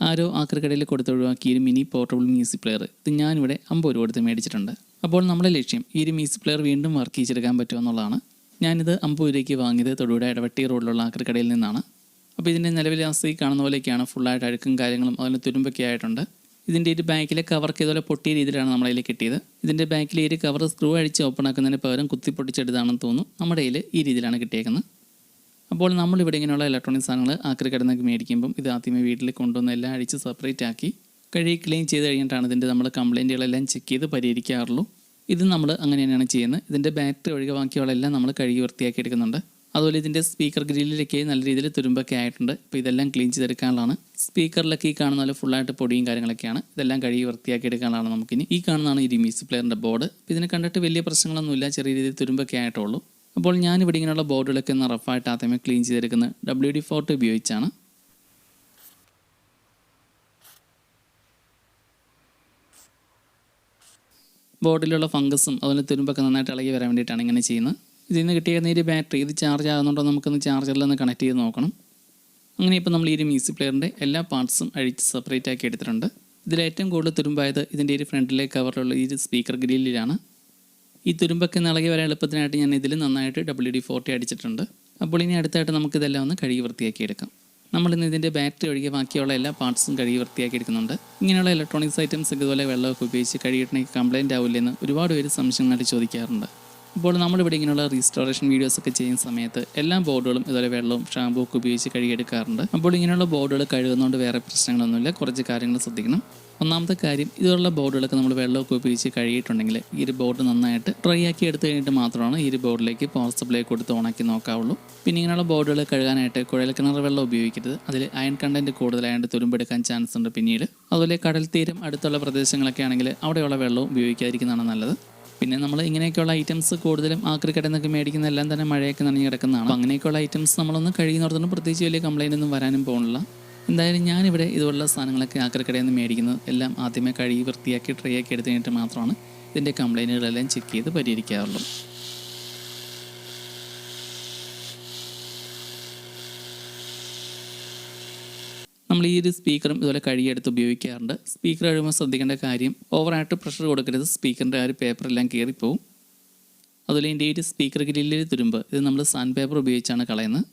ആരോ ആക്രിക്കടയിൽ കൊടുത്തൊഴിവാക്കി ഒരു mini portable music player ഇത് ഞാനിവിടെ 50 രൂപ കൊടുത്ത് മേടിച്ചിട്ടുണ്ട്. അപ്പോൾ നമ്മുടെ ലക്ഷ്യം ഈ ഒരു മ്യൂസിക് പ്ലെയർ വീണ്ടും വർക്ക് ചെയ്തെടുക്കാൻ പറ്റുമെന്നുള്ളതാണ്. ഞാനിത് 50 രൂപയ്ക്ക് വാങ്ങിയത് തൊടുപുഴ ഇടവട്ടി റോഡിലുള്ള ആക്രിക്കടയിൽ നിന്നാണ്. അപ്പോൾ ഇതിൻ്റെ നിലവിലെ അവസ്ഥ കാണുന്ന പോലെയൊക്കെയാണ്. ഫുള്ളായിട്ട് അഴുക്കും കാര്യങ്ങളും അതിന് തുരുമ്പൊക്കെ ആയിട്ടുണ്ട്. ഇതിൻ്റെ ഒരു ബാക്കിലെ കവർക്ക് ഇതുപോലെ പൊട്ടിയ രീതിയിലാണ് നമ്മളതിൽ കിട്ടിയത്. ഇതിൻ്റെ ബാക്കിലെ ഒരു കവർ സ്ക്രൂ അടിച്ച് ഓപ്പൺ ആക്കുന്നതിന് പകരം കുത്തിപ്പൊട്ടിച്ചെടുത്താണെന്ന് തോന്നുന്നു. നമ്മുടെ കയ്യിൽ ഈ രീതിയിലാണ് കിട്ടിയേക്കുന്നത്. അപ്പോൾ നമ്മളിവിടെ ഇങ്ങനെയുള്ള ഇലക്ട്രോണിക് സാധനങ്ങൾ ആക്രിക്കടന്നൊക്കെ മേടിക്കുമ്പം ഇത് ആദ്യമേ വീട്ടിൽ കൊണ്ടുവന്ന് എല്ലാം അടിച്ച് സെപ്പറേറ്റ് ആക്കി കഴുകി ക്ലീൻ ചെയ്ത് കഴിഞ്ഞിട്ടാണ് ഇതിൻ്റെ നമ്മൾ കംപ്ലയിൻറ്റുകളെല്ലാം ചെക്ക് ചെയ്ത് പരിഹരിക്കാറുള്ളൂ. ഇത് നമ്മൾ അങ്ങനെ തന്നെയാണ് ചെയ്യുന്നത്. ഇതിൻ്റെ ബാറ്ററി ഒഴികെ ബാക്കിയുള്ളതെല്ലാം നമ്മൾ കഴുകി വൃത്തിയാക്കി എടുക്കുന്നുണ്ട്. അതുപോലെ ഇതിൻ്റെ സ്പീക്കർ ഗ്രില്ലിലൊക്കെ നല്ല രീതിയിൽ തുരുമ്പൊക്കെ ആയിട്ടുണ്ട്. അപ്പോൾ ഇതെല്ലാം ക്ലീൻ ചെയ്തെടുക്കാനുള്ളതാണ്. സ്പീക്കറിലൊക്കെ ഈ കാണുന്ന പോലെ ഫുള്ളായിട്ട് പൊടിയും കാര്യങ്ങളൊക്കെയാണ്. ഇതെല്ലാം കഴുകി വൃത്തിയാക്കി എടുക്കാനുള്ളതാണ് നമുക്കിനി. ഈ കാണുന്നതാണ് ഈ മ്യൂസിക് പ്ലെയറിൻ്റെ ബോർഡ്. അപ്പോൾ ഇതിനെ കണ്ടിട്ട് വലിയ പ്രശ്നങ്ങളൊന്നുമില്ല, ചെറിയ രീതിയിൽ തുരുമ്പൊക്കെ ആയിട്ടുള്ളൂ. അപ്പോൾ ഞാനിവിടെ ഇങ്ങനെയുള്ള ബോർഡുകളൊക്കെ ഒന്ന് റഫായിട്ട് ആദ്യമേ ക്ലീൻ ചെയ്തെടുക്കുന്നത് WD-40 ഉപയോഗിച്ചാണ്. ബോർഡിലുള്ള ഫംഗസും അതുപോലെ തുരുമ്പൊക്കെ നന്നായിട്ട് ഇളകി വരാൻ വേണ്ടിയിട്ടാണ് ഇങ്ങനെ ചെയ്യുന്നത്. ഇതിൽ നിന്ന് കിട്ടിയ ഈ ബാറ്ററി ഇത് ചാർജ് ആകുന്നുണ്ടോ നമുക്കൊന്ന് ചാർജറിലൊന്ന് കണക്ട് ചെയ്ത് നോക്കണം. അങ്ങനെ ഇപ്പോൾ നമ്മൾ ഈ ഒരു മ്യൂസിക് പ്ലെയറിൻ്റെ എല്ലാ പാർട്സും അഴിച്ച് സെപ്പറേറ്റ് ആക്കി എടുത്തിട്ടുണ്ട്. ഇതിലേറ്റവും കൂടുതൽ തുരുമ്പായത് ഇതിൻ്റെ ഒരു ഫ്രണ്ടിലെ കവറിലുള്ള ഈ സ്പീക്കർ ഗ്രില്ലിലാണ്. ഈ തുരുമ്പൊക്കെ ഇളകി വരാൻ എളുപ്പത്തിനായിട്ട് ഞാൻ ഇതിൽ നന്നായിട്ട് WD-40 അടിച്ചിട്ടുണ്ട്. അപ്പോൾ ഇനി അടുത്തായിട്ട് നമുക്കിതെല്ലാം ഒന്ന് കഴുകി വൃത്തിയാക്കി എടുക്കാം. നമ്മളിന്ന് ഇതിൻ്റെ ബാറ്ററി ഒഴികെ ബാക്കിയുള്ള എല്ലാ പാർട്സും കഴുകി വൃത്തിയാക്കി എടുക്കുന്നുണ്ട്. ഇങ്ങനെയുള്ള ഇലക്ട്രോണിക്സ് ഐറ്റംസ് ഇതുപോലെ വെള്ളമൊക്കെ ഉപയോഗിച്ച് കഴുകിയിട്ടുണ്ടെങ്കിൽ കംപ്ലയിൻ്റ് ആവില്ലെന്ന് ഒരുപാട് പേര് സംശയങ്ങളായിട്ട് ചോദിക്കാറുണ്ട്. അപ്പോൾ നമ്മളിവിടെ ഇങ്ങനെയുള്ള റീസ്റ്റോറേഷൻ വീഡിയോസൊക്കെ ചെയ്യുന്ന സമയത്ത് എല്ലാ ബോർഡുകളും ഇതുപോലെ വെള്ളവും ഷാമ്പൂ ഒക്കെ ഉപയോഗിച്ച് കഴുകിയെടുക്കാറുണ്ട്. അപ്പോൾ ഇങ്ങനെയുള്ള ബോർഡുകൾ കഴുകുന്നതുകൊണ്ട് വേറെ പ്രശ്നങ്ങളൊന്നുമില്ല. കുറച്ച് കാര്യങ്ങൾ ശ്രദ്ധിക്കണം. ഒന്നാമത്തെ കാര്യം, ഇതുള്ള ബോർഡുകളൊക്കെ നമ്മൾ വെള്ളമൊക്കെ ഉപയോഗിച്ച് കഴുകിയിട്ടുണ്ടെങ്കിൽ ഈ ഒരു ബോർഡ് നന്നായിട്ട് ഡ്രൈ ആക്കി എടുത്തു കഴിഞ്ഞിട്ട് മാത്രമാണ് ഈ ഒരു ബോർഡിലേക്ക് പവർ സപ്ലൈ കൊടുത്ത് ഓണാക്കി നോക്കാവുള്ളൂ. പിന്നെ ഇങ്ങനെയുള്ള ബോർഡുകൾ കഴുകാനായിട്ട് കുഴൽക്കിണർ വെള്ളം ഉപയോഗിക്കരുത്. അതിൽ അയൺ കണ്ടൻറ്റ് കൂടുതലായതുകൊണ്ട് തുരുമ്പെടുക്കാൻ ചാൻസ് ഉണ്ട് പിന്നീട്. അതുപോലെ കടൽ തീരം അടുത്തുള്ള പ്രദേശങ്ങളൊക്കെ ആണെങ്കിൽ അവിടെയുള്ള വെള്ളവും ഉപയോഗിക്കാതിരിക്കുന്നതാണ് നല്ലത്. പിന്നെ നമ്മൾ ഇങ്ങനെയൊക്കെയുള്ള ഐറ്റംസ് കൂടുതലും ആക്രിക്കടയിൽ നിന്നൊക്കെ മേടിക്കുന്ന എല്ലാം തന്നെ മഴയൊക്കെ നനഞ്ഞ് കിടക്കുന്നതാണ്. അപ്പോൾ അങ്ങനെയൊക്കെയുള്ള ഐറ്റംസ് നമ്മളൊന്ന് കഴുകുന്നോടത്തോളം പ്രത്യേകിച്ച് വലിയ കംപ്ലയിൻ്റ് ഒന്നും വരാനും പോകുന്നില്ല. എന്തായാലും ഞാനിവിടെ ഇതുപോലുള്ള സാധനങ്ങളൊക്കെ ആക്രിക്കടയിൽ നിന്ന് മേടിക്കുന്നത് എല്ലാം ആദ്യമേ കഴുകി വൃത്തിയാക്കി ട്രൈ ആക്കി എടുത്തു കഴിഞ്ഞിട്ട് മാത്രമാണ് ഇതിൻ്റെ കംപ്ലയിൻറ്റുകളെല്ലാം ചെക്ക് ചെയ്ത് പരിഹരിക്കാറുള്ളൂ. നമ്മൾ ഈ ഒരു സ്പീക്കറും ഇതുപോലെ കഴുകിയെടുത്ത് ഉപയോഗിക്കാറുണ്ട്. സ്പീക്കർ കഴുകുമ്പോൾ ശ്രദ്ധിക്കേണ്ട കാര്യം, ഓവറായിട്ട് പ്രഷർ കൊടുക്കരുത്. സ്പീക്കറിൻ്റെ ആ ഒരു പേപ്പറെല്ലാം കയറിപ്പോവും. അതുപോലെ ഇതിൻ്റെ ഈ സ്പീക്കർ ഗ്രില്ലിൽ തുരുമ്പ് ഇത് നമ്മൾ സാൻഡ് പേപ്പർ ഉപയോഗിച്ചാണ് കളയുന്നത്.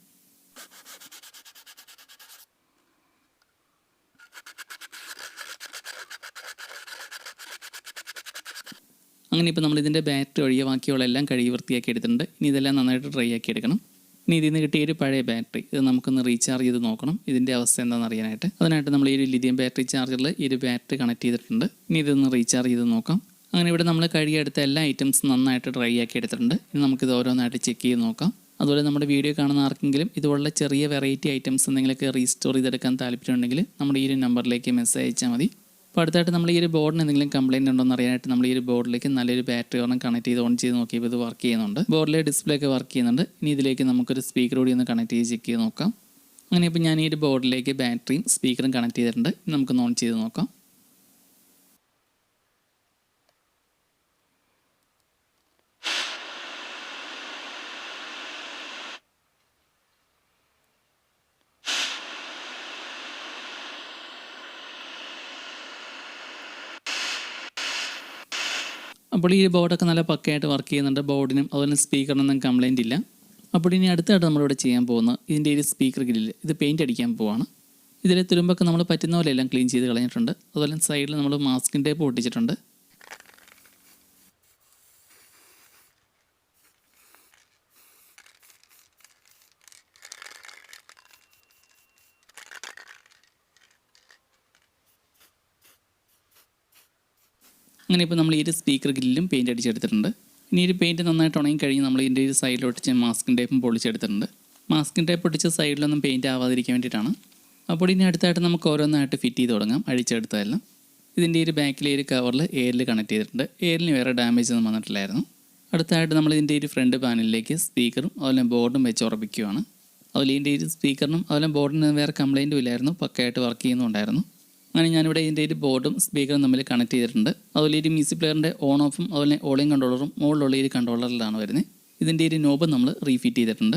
അങ്ങനെ ഇപ്പോൾ നമ്മൾ ഇതിൻ്റെ ബാറ്ററി ഒഴികെ ബാക്കിയുള്ള എല്ലാം കഴുകി വൃത്തിയാക്കി എടുത്തിട്ടുണ്ട്. ഇനി ഇതെല്ലാം നന്നായിട്ട് ഡ്രൈ ആക്കി എടുക്കണം. ഇനി ഇതിൽ നിന്ന് കിട്ടിയ ഒരു പഴയ ബാറ്ററി ഇത് നമുക്കൊന്ന് റീചാർജ് ചെയ്ത് നോക്കണം, ഇതിൻ്റെ അവസ്ഥ എന്താണെന്ന് അറിയാനായിട്ട്. അതിനായിട്ട് നമ്മൾ ഈ ഒരു ലിഥിയം ബാറ്ററി ചാർജറിൽ ഈ ഒരു ബാറ്ററി കണക്ട് ചെയ്തിട്ടുണ്ട്. ഇനി ഇതൊന്ന് റീചാർജ് ചെയ്ത് നോക്കാം. അങ്ങനെ ഇവിടെ നമ്മൾ കഴുകിയെടുത്ത എല്ലാ ഐറ്റംസും നന്നായിട്ട് ഡ്രൈ ആക്കി എടുത്തിട്ടുണ്ട്. ഇനി നമുക്കിത് ഓരോന്നായിട്ട് ചെക്ക് ചെയ്ത് നോക്കാം. അതുപോലെ നമ്മുടെ വീഡിയോ കാണുന്ന ആർക്കെങ്കിലും ഇതുപോലുള്ള ചെറിയ വെറൈറ്റി ഐറ്റംസ് എന്തെങ്കിലുമൊക്കെ റീസ്റ്റോർ ചെയ്തെടുക്കാൻ താല്പര്യമുണ്ടെങ്കിൽ നമ്മുടെ ഈ ഒരു നമ്പറിലേക്ക് മെസ്സേജ് അയച്ചാൽ മതി. അപ്പോൾ അടുത്തായിട്ട് നമ്മൾ ഈ ഒരു ബോർഡിന് എന്തെങ്കിലും കംപ്ലയിൻ്റ് ഉണ്ടോ എന്ന് അറിയാനായിട്ട് നമ്മൾ ഈ ഒരു ബോർഡിലേക്ക് നല്ലൊരു ബാറ്ററി ഒരെണ്ണം കണക്ട് ചെയ്ത് ഓൺ ചെയ്ത് നോക്കിയപ്പോൾ ഇത് വർക്ക് ചെയ്യുന്നുണ്ട്. ബോർഡിലെ ഡിസ്പ്ലേ ഒക്കെ വർക്ക് ചെയ്യുന്നുണ്ട്. ഇനി ഇതിലേക്ക് നമുക്കൊരു സ്പീക്കർ കൂടി ഒന്ന് കണക്ട് ചെയ്ത് ചെക്ക് ചെയ്ത് നോക്കാം. അങ്ങനെ ഇപ്പോൾ ഞാൻ ഈ ഒരു ബോർഡിലേക്ക് ബാറ്ററിയും സ്പീക്കറും കണക്ട് ചെയ്തിട്ടുണ്ട്. ഇനി നമുക്കൊന്ന് ഓൺ ചെയ്ത് നോക്കാം. അപ്പോൾ ഈ ബോർഡൊക്കെ നല്ല പക്കയായിട്ട് വർക്ക് ചെയ്യുന്നുണ്ട്. ബോർഡിനും അതുപോലെ സ്പീക്കറിനൊന്നും കംപ്ലയിൻ്റ് ഇല്ല. അപ്പോൾ ഇനി അടുത്തായിട്ട് നമ്മളിവിടെ ചെയ്യാൻ പോകുന്നത് ഇതിൻ്റെ ഒരു സ്പീക്കർ ഗ്രില്ല് ഇത് പെയിൻറ്റ് അടിക്കാൻ പോവാണ്. ഇതിലെ തുരുമ്പൊക്കെ നമ്മൾ പറ്റുന്ന പോലെ എല്ലാം ക്ലീൻ ചെയ്ത് കളഞ്ഞിട്ടുണ്ട്. അതുപോലെ സൈഡിൽ നമ്മൾ മാസ്കിൻ ടേപ്പ് ഒട്ടിച്ചിട്ടുണ്ട്. അങ്ങനെ ഇപ്പോൾ നമ്മൾ ഈ ഒരു സ്പീക്കർ ഗ്രില്ലും പെയിൻറ്റ് അടിച്ചെടുത്തിട്ടുണ്ട്. ഇനി ഒരു പെയിൻറ്റ് നന്നായിട്ട് ഉണങ്ങി കഴിഞ്ഞ് നമ്മൾ ഇതിൻ്റെ ഒരു സൈഡിലൊട്ടിച്ച് മാസ്കിൻ ടേപ്പും പൊളിച്ചെടുത്തിട്ടുണ്ട്. മാസ്കിൻ ടേപ്പ് ഒട്ടിച്ച് സൈഡിലൊന്നും പെയിൻറ്റ് ആവാതിരിക്കാൻ വേണ്ടിയിട്ടാണ്. അപ്പോൾ ഇനി അടുത്തായിട്ട് നമുക്ക് ഓരോന്നായിട്ട് ഫിറ്റ് ചെയ്ത് തുടങ്ങാം. അഴിച്ചെടുത്തതെല്ലാം ഇതിൻ്റെ ഒരു ബാക്കിലെ ഒരു കവറിൽ എയറിൽ കണക്ട് ചെയ്തിട്ടുണ്ട്. എയറിന് വേറെ ഡാമേജ് ഒന്നും വന്നിട്ടില്ലായിരുന്നു. അടുത്തായിട്ട് നമ്മൾ ഇതിൻ്റെ ഒരു ഫ്രണ്ട് പാനലിലേക്ക് സ്പീക്കറും അതുപോലെ ബോർഡും വെച്ച് ഉറപ്പിക്കുകയാണ്. അതുപോലെ ഇതിൻ്റെ ഒരു സ്പീക്കറിനും അതുപോലെ ബോർഡിന് വേറെ കംപ്ലയിൻറ്റും ഇല്ലായിരുന്നു, പക്കയായിട്ട് വർക്ക് ചെയ്യുന്നുണ്ടായിരുന്നു. അങ്ങനെ ഞാനിവിടെ ഇതിൻ്റെ ഒരു ബോർഡും സ്പീക്കറും തമ്മിൽ കണക്ട് ചെയ്തിട്ടുണ്ട്. അതുപോലെ ഒരു മ്യൂസിക് പ്ലെയറിൻ്റെ ഓൺ ഓഫും അതുപോലെ ഓളിംഗ് കൺട്രോളറും മുകളിലുള്ള ഒരു കൺട്രോളറിലാണ് വരുന്നത്. ഇതിൻ്റെ ഒരു നോബ് നമ്മൾ റീഫിറ്റ് ചെയ്തിട്ടുണ്ട്.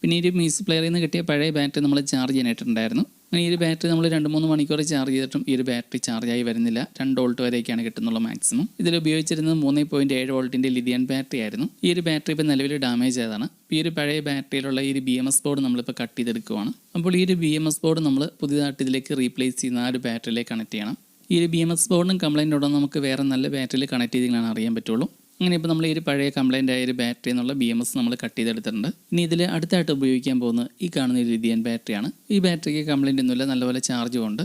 പിന്നെ ഈ ഒരു മ്യൂസിക് പ്ലെയറിൽ നിന്ന് കിട്ടിയ പഴയ ബാറ്ററി നമ്മൾ ചാർജ് ചെയ്യാനായിട്ടുണ്ടായിരുന്നു. അങ്ങനെ ഈ ഒരു ബാറ്ററി നമ്മൾ 2-3 മണിക്കൂർ ചാർജ് ചെയ്തിട്ടും ഈ ഒരു ബാറ്ററി ചാർജായി വരുന്നില്ല. 2 വോൾട്ട് വരെയൊക്കെയാണ് കിട്ടുന്നുള്ളൂ മാക്സിമം. ഇതിൽ ഉപയോഗിച്ചിരുന്നത് 3.7 വോൾട്ടിൻ്റെ ലിഥിയം ബാറ്ററി ആയിരുന്നു. ഈ ഒരു ബാറ്ററി ഇപ്പോൾ നിലവിൽ ഡാമേജ് ആയതാണ്. ഈ ഒരു പഴയ ബാറ്ററിയിലുള്ള ഈ ഒരു BMS ബോർഡ് നമ്മളിപ്പോൾ കട്ട് ചെയ്തെടുക്കുകയാണ്. അപ്പോൾ ഈ ഒരു BMS ബോർഡ് നമ്മൾ പുതിയതായിട്ട് ഇതിലേക്ക് റീപ്ലേസ് ചെയ്യുന്ന ആ ഒരു ബാറ്ററിയിലേക്ക് കണക്ട് ചെയ്യണം. ഈ ഒരു BMS ബോർഡിനും കംപ്ലൈൻ്റ് ഉണ്ടോ നമുക്ക് വേറെ നല്ല ബാറ്ററിയിൽ കണക്ട് ചെയ്തെങ്കിലാണ് അറിയാൻ പറ്റുള്ളൂ. അങ്ങനെ ഇപ്പോൾ നമ്മൾ ഈ ഒരു പഴയ കംപ്ലൈൻ്റ് ആയ ഒരു ബാറ്ററി എന്നുള്ള BMS നമ്മൾ കട്ട് ചെയ്തെടുത്തിട്ടുണ്ട്. ഇനി ഇതിൽ അടുത്തായിട്ട് ഉപയോഗിക്കാൻ പോകുന്നത് ഈ കാണുന്ന ഒരു ലിഥിയം ബാറ്ററിയാണ്. ഈ ബാറ്ററിക്ക് കംപ്ലൈൻ്റ് ഒന്നുമില്ല, നല്ലപോലെ ചാർജും ഉണ്ട്.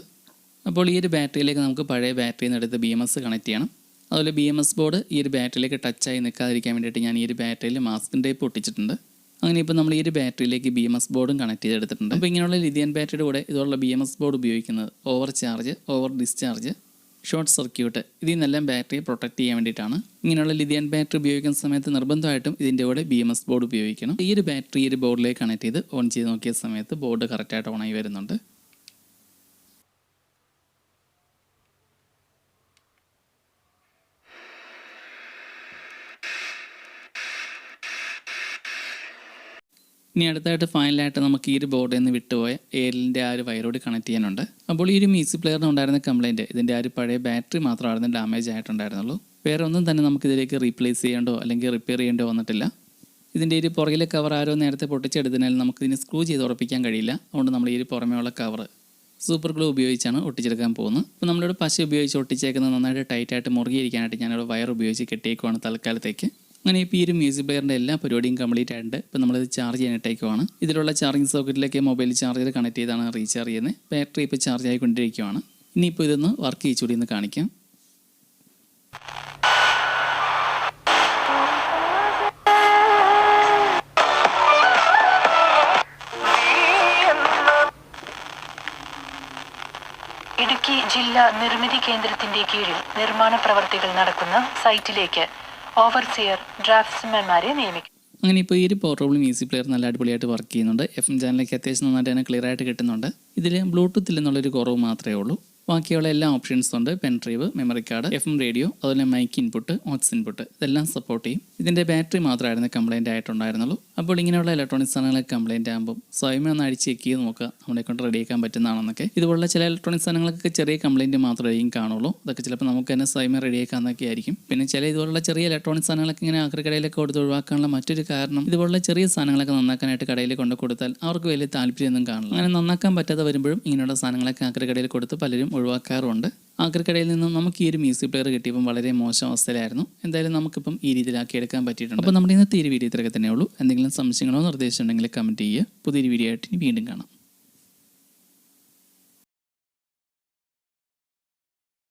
അപ്പോൾ ഈ ഒരു ബാറ്ററിയിലേക്ക് നമുക്ക് പഴയ ബാറ്ററിയിൽ നിന്ന് എടുത്ത് BMS കണക്ട് ചെയ്യണം. അതുപോലെ BMS ബോർഡ് ഈ ഒരു ബാറ്ററിയിലേക്ക് ടച്ചായി നിൽക്കാതിരിക്കാൻ വേണ്ടിയിട്ട് ഞാൻ ഈ ഒരു ബാറ്ററിയിൽ മാസ്കിൻ ടേപ്പ് ഒട്ടിച്ചിട്ടുണ്ട്. അങ്ങനെ ഇപ്പോൾ നമ്മൾ ഈ ഒരു ബാറ്ററിയിലേക്ക് BMS ബോർഡും കണക്ട് ചെയ്തെടുത്തിട്ടുണ്ട്. അപ്പോൾ ഇങ്ങനെയുള്ള ലിഥിയം ബാറ്ററിയുടെ കൂടെ ഇതുള്ള BMS ബോർഡ് ഉപയോഗിക്കുന്നത് over charge, over discharge, short circuit ഇതിൽ നിന്നെല്ലാം ബാറ്ററിയെ പ്രൊട്ടക്ട് ചെയ്യാൻ വേണ്ടിയിട്ടാണ്. ഇങ്ങനെയുള്ള ലിഥിയം ബാറ്ററി ഉപയോഗിക്കുന്ന സമയത്ത് നിർബന്ധമായിട്ടും ഇതിൻ്റെ കൂടെ BMS ബോർഡ് ഉപയോഗിക്കണം. ഈ ഒരു ബാറ്ററി ഈ ഒരു ബോർഡിലേക്ക് കണക്ട് ചെയ്ത് ഓൺ ചെയ്ത് നോക്കിയ സമയത്ത് ബോർഡ് കറക്റ്റായിട്ട് ഓണായി വരുന്നുണ്ട്. ഇനി അടുത്തായിട്ട് ഫൈനലായിട്ട് നമുക്ക് ഈ ഒരു ബോർഡിൽ നിന്ന് വിട്ടുപോയ എയറിൻ്റെ ആ ഒരു വയറോട് കണക്ട് ചെയ്യാനുണ്ട്. അപ്പോൾ ഈ ഒരു മ്യൂസിക് പ്ലെയറിന് ഉണ്ടായിരുന്ന കംപ്ലൈൻറ്റ് ഇതിൻ്റെ ആ ഒരു പഴയ ബാറ്ററി മാത്രമായിരുന്നു ഡാമേജ് ആയിട്ടുണ്ടായിരുന്നുള്ളൂ. വേറെ ഒന്നും തന്നെ നമുക്കിതിലേക്ക് റീപ്ലേസ് ചെയ്യേണ്ടോ അല്ലെങ്കിൽ റിപ്പയർ ചെയ്യേണ്ടോ വന്നിട്ടില്ല. ഇതിൻ്റെ ഒരു പുറകിലെ കവർ ആരോ നേരത്തെ പൊട്ടിച്ചെടുത്തതിനാൽ നമുക്കിതിന് സ്ക്രൂ ചെയ്ത് ഉറപ്പിക്കാൻ കഴിയില്ല. അതുകൊണ്ട് നമ്മൾ ഈ ഒരു പുറമേയുള്ള കവർ സൂപ്പർ ഗ്ലൂ ഉപയോഗിച്ചാണ് ഒട്ടിച്ചെടുക്കാൻ പോകുന്നത്. അപ്പോൾ നമ്മളിവിടെ പശ ഉപയോഗിച്ച് ഒട്ടിച്ചേക്കുന്നത് നന്നായിട്ട് ടൈറ്റായിട്ട് മുറുകിയിരിക്കാനായിട്ട് ഞാനിവിടെ വയർ ഉപയോഗിച്ച് കെട്ടിയേക്കുവാണ് തൽക്കാലത്തേക്ക്. അങ്ങനെ ഇപ്പോൾ ഈ ഒരു മ്യൂസിക് പ്ലെയറിൻ്റെ എല്ലാ പരിപാടിയും കംപ്ലീറ്റ് ആയിട്ടുണ്ട്. ഇപ്പോൾ നമ്മളിത് ചാർജ് ചെയ്യാനായിട്ടേക്കുവാണ്. ഇതിലുള്ള ചാർജിങ് സോക്കറ്റിലേക്ക് മൊബൈൽ ചാർജർ കണക്ട് ചെയ്താണ് റീചാർജ് ചെയ്യുന്നത്. ബാറ്ററി ഇപ്പോൾ ചാർജ് ആയിക്കൊണ്ടിരിക്കുകയാണ്. ഇനിയിപ്പോൾ ഇതൊന്ന് വർക്ക് ചെയ്യിച്ചുകൂടി ഒന്ന് കാണിക്കാം. ഇടുക്കി ജില്ലാ നിർമ്മിതി കേന്ദ്രത്തിന്റെ കീഴിൽ നിർമ്മാണ പ്രവർത്തികൾ നടക്കുന്ന സൈറ്റിലേക്ക് ഓവർസിയർ ഡ്രാഫ്റ്റ്സ്മാൻമാരെ നിയമിക്കും. അങ്ങനെ ഇപ്പോൾ ഈ ഒരു പോർട്ടബിൾ മ്യൂസിക് പ്ലെയർ നല്ല അടിപൊളിയായിട്ട് വർക്ക് ചെയ്യുന്നുണ്ട്. FM ചാനലിലേക്ക് അത്യാവശ്യം നന്നായിട്ട് തന്നെ ക്ലിയർ ആയിട്ട് കിട്ടുന്നുണ്ട്. ഇതിൽ ബ്ലൂടൂത്തിൽ നിന്നുള്ളൊരു കുറവ് മാത്രമേ ഉള്ളൂ. ബാക്കിയുള്ള എല്ലാ ഓപ്ഷൻസും ഉണ്ട്. Pen drive, memory card, FM radio, അതുപോലെ മൈക്ക് ഇൻപുട്ട്, ഓട്സ് ഇൻപുട്ട് ഇതെല്ലാം സപ്പോർട്ട് ചെയ്യും. ഇതിൻ്റെ ബാറ്ററി മാത്രമായിരുന്നു കംപ്ലൈൻറ്റ് ആയിട്ടുണ്ടായിരുന്നുള്ളൂ. അപ്പോൾ ഇങ്ങനെയുള്ള ഇലക്ട്രോണിക്സ് സാധനങ്ങളൊക്കെ കംപ്ലൈൻറ്റ് ആകുമ്പോൾ സ്വയമേ ഒന്ന് അടിച്ച് ചെക്ക് ചെയ്ത് നോക്കുക നമ്മളെ കൊണ്ട് റെഡിയാക്കാൻ പറ്റുന്നതാണെന്നൊക്കെ. ഇതുപോലുള്ള ചില ഇലക്ട്രോണിക്സ് സാധനങ്ങളൊക്കെ ചെറിയ കംപ്ലൈൻറ്റ് മാത്രമായിരിക്കും കാണുള്ളൂ. അതൊക്കെ ചിലപ്പോൾ നമുക്ക് തന്നെ സ്വയമേ റെഡിയാക്കാന്നൊക്കെ ആയിരിക്കും. പിന്നെ ചില ഇതുപോലുള്ള ചെറിയ ഇലക്ട്രോണിക്സ് സാധനങ്ങളൊക്കെ ഇങ്ങനെ ആക്രിക്കടയിലൊക്കെ കൊടുത്ത് ഒഴിവാക്കാനുള്ള മറ്റൊരു കാരണം ഇതുപോലുള്ള ചെറിയ സാധനങ്ങളൊക്കെ നന്നാക്കാനായിട്ട് കടയിൽ കൊണ്ട് കൊടുത്താൽ അവർക്ക് വലിയ താല്പര്യമൊന്നും കാണില്ല. അങ്ങനെ നന്നാക്കാൻ പറ്റാതെ വരുമ്പോഴും ഇങ്ങനെയുള്ള സാധനങ്ങളൊക്കെ ആക്രിക്കടയിൽ കൊടുത്ത് പലരും ഒഴിവാക്കാറുണ്ട്. ആക്രിക്കടയിൽ നിന്നും നമുക്ക് ഈ ഒരു മ്യൂസിക് പ്ലെയർ കിട്ടിയപ്പോൾ വളരെ മോശം അവസ്ഥയിലായിരുന്നു. എന്തായാലും നമുക്കിപ്പം ഈ രീതിയിലാക്കി എടുക്കാൻ പറ്റിയിട്ടുണ്ട്. അപ്പോൾ നമ്മുടെ ഇന്നത്തെ ഈ വീഡിയോ ഇത്രയൊക്കെ തന്നെയുള്ളൂ. എന്തെങ്കിലും സംശയങ്ങളോ നിർദ്ദേശം ഉണ്ടെങ്കിൽ കമൻറ്റ് ചെയ്യുക. പുതിയൊരു വീഡിയോ ആയിട്ട് ഇനി വീണ്ടും കാണാം.